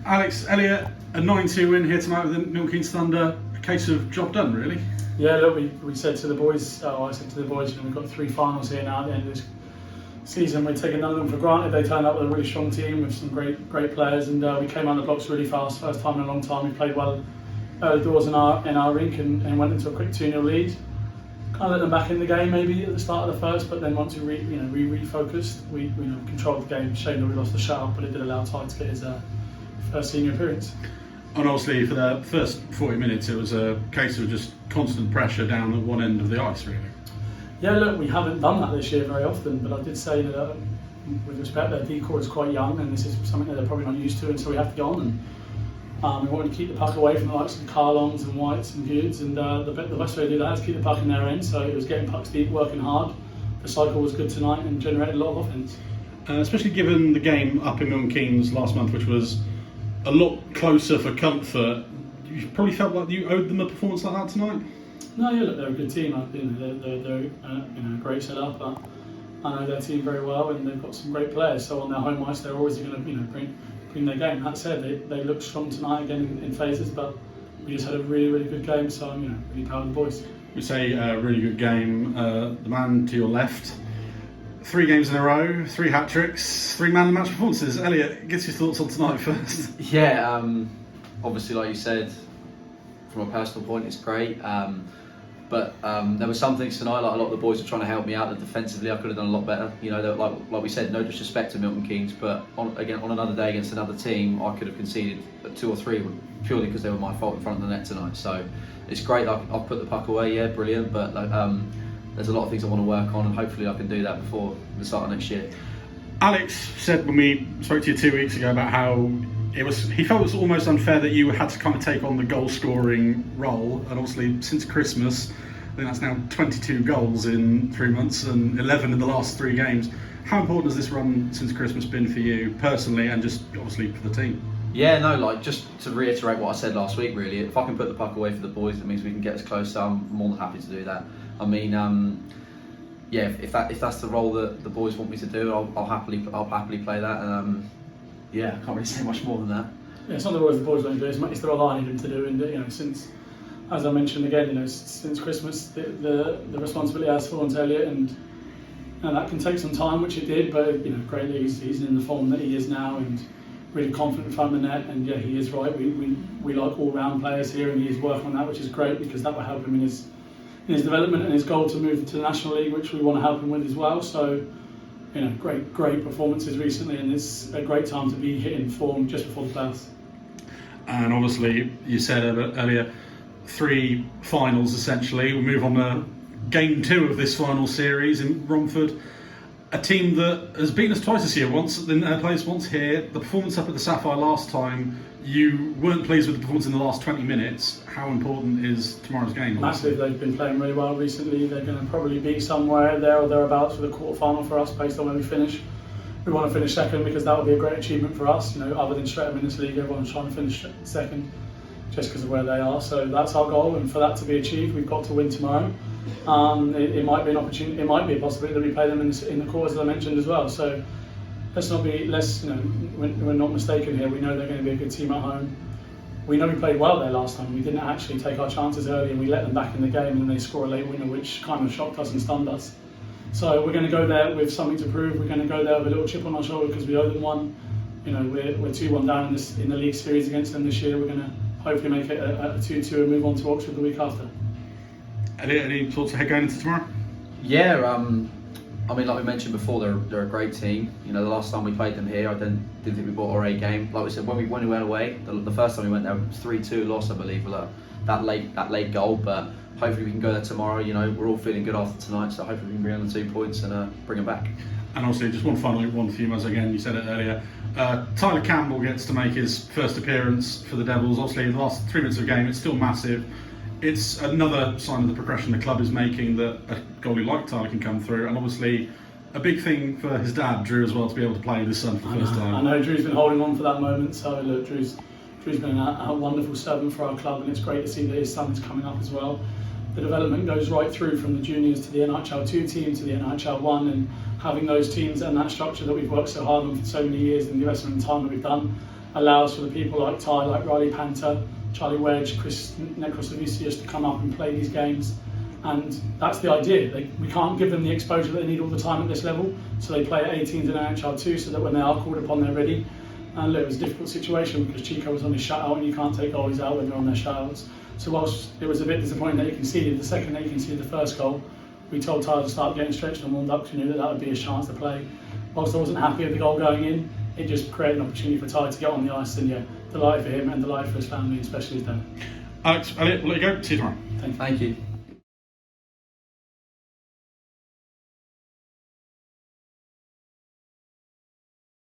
Alex, Elliot, a 9-2 win here tonight with the Milton Keynes Thunder. A case of job done, really. Yeah, look, we said to the boys, I said to the boys, we've got 3 finals here now at the end of this season. We're taking none of them for granted. They turned up with a really strong team with some great players, and we came on the blocks really fast. First time in a long time. We played well early doors in our rink and went into a quick 2-0 lead. Kind of let them back in the game maybe at the start of the first, but then once we refocused, we controlled the game. Shame that we lost the shot, but it did allow Ty to get his first senior appearance. And obviously for the first 40 minutes it was a case of just constant pressure down at one end of the ice, really. Yeah, look, we haven't done that this year very often, but I did say that with respect, their decor is quite young and this is something that they're probably not used to, and so we have to get on. And we wanted to keep the puck away from the likes of Carlongs and Whites and Goods, and the best way to do that is keep the puck in their end, so it was getting pucks deep, working hard. The cycle was good tonight and generated a lot of offense. Especially given the game up in Milton Keynes last month, which was a lot closer for comfort, you probably felt like you owed them a performance like that tonight? No, yeah, look, they're a good team. They're a great setup. But I know their team very well, and they've got some great players. So on their home ice, they're always going to bring their game. That said, they looked strong tonight again in phases, but we just had a really good game. So I'm really proud of the boys. We say really good game. The man to your left. 3 games in a row, 3 hat-tricks, 3 man-of-the-match performances. Elliot, get your thoughts on tonight first. Yeah, obviously, like you said, from a personal point, it's great. But there were some things tonight, like a lot of the boys were trying to help me out, that defensively I could have done a lot better. Like we said, no disrespect to Milton Keynes, but on another day against another team, I could have conceded 2 or 3 purely because they were my fault in front of the net tonight. So it's great that I've put the puck away, yeah, brilliant, but there's a lot of things I want to work on, and hopefully I can do that before the start of next year. Alex said when we spoke to you 2 weeks ago about how he felt it was almost unfair that you had to kind of take on the goal scoring role, and obviously since Christmas, I think that's now 22 goals in 3 months and 11 in the last 3 games. How important has this run since Christmas been for you personally and just obviously for the team? Yeah, no, just to reiterate what I said last week, really, if I can put the puck away for the boys, it means we can get as close. So I'm more than happy to do that. I mean, yeah, if that's the role that the boys want me to do, I'll happily play that. And yeah, I can't really say much more than that. Yeah, it's not the role the boys don't do; it's the role I need them to do. And since, as I mentioned again, since Christmas, the responsibility has fallen to Elliot, and that can take some time, which it did. But greatly, he's in the form that he is now, and really confident in front of the net. And yeah, he is right. We like all-round players here, and he is working on that, which is great because that will help him in his development and his goal to move to the National League, which we want to help him with as well. So, great performances recently, and it's a great time to be hitting form just before the playoffs. And obviously, you said earlier, 3 finals essentially. We move on to game 2 of this final series in Romford. A team that has beaten us twice this year, once in their place, once here. The performance up at the Sapphire last time, you weren't pleased with the performance in the last 20 minutes. How important is tomorrow's game? Massive. They've been playing really well recently. They're going to probably be somewhere there or thereabouts for the quarter-final for us based on where we finish. We want to finish second because that would be a great achievement for us. Other than Streatham in this league, everyone's trying to finish second just because of where they are. So that's our goal, and for that to be achieved, we've got to win tomorrow. It might be an opportunity. It might be a possibility that we play them in the quarters that I mentioned as well. So we're not mistaken here. We know they're going to be a good team at home. We know we played well there last time. We didn't actually take our chances early, and we let them back in the game, and they score a late winner, which kind of shocked us and stunned us. So we're going to go there with something to prove. We're going to go there with a little chip on our shoulder because we owe them one. We're 2-1 down in the league series against them this year. We're going to hopefully make it a 2-2 and move on to Oxford the week after. Any thoughts ahead going into tomorrow? Yeah, I mean, like we mentioned before, they're a great team. The last time we played them here, I didn't think we brought our A game. Like we said, when we went away, the first time we went there, it was 3-2 loss, I believe, with that late goal. But hopefully we can go there tomorrow. We're all feeling good after tonight, so hopefully we can bring on the 2 points and bring them back. And obviously, just one final one for you, Muzz, again, you said it earlier. Tyler Campbell gets to make his first appearance for the Devils. Obviously, in the last 3 minutes of the game, it's still massive. It's another sign of the progression the club is making that a goalie like Tyler can come through, and obviously a big thing for his dad, Drew, as well, to be able to play with his son for the first time. I know Drew's been holding on for that moment, so look, Drew's been a wonderful servant for our club, and it's great to see that his son is coming up as well. The development goes right through from the juniors to the NHL2 team to the NHL1, and having those teams and that structure that we've worked so hard on for so many years and the investment and time that we've done allows for the people like Ty, like Riley Panther, Charlie Wedge, Chris Necrosavicius to come up and play these games. And that's the idea. We can't give them the exposure that they need all the time at this level, so they play at 18s and NHL 2 so that when they are called upon, they're ready. And look, it was a difficult situation because Chico was on his shutout and you can't take goalies out when they're on their shutouts. So whilst it was a bit disappointing that he conceded the second, that he conceded the first goal, we told Ty to start getting stretched and warmed up because we knew that would be his chance to play. Whilst I wasn't happy with the goal going in, it just created an opportunity for Ty to get on the ice, and yeah, delighted for him and delighted for his family, especially his dad. Alex, Elliot, we'll let you go. See you tomorrow. Thank you. Thank you.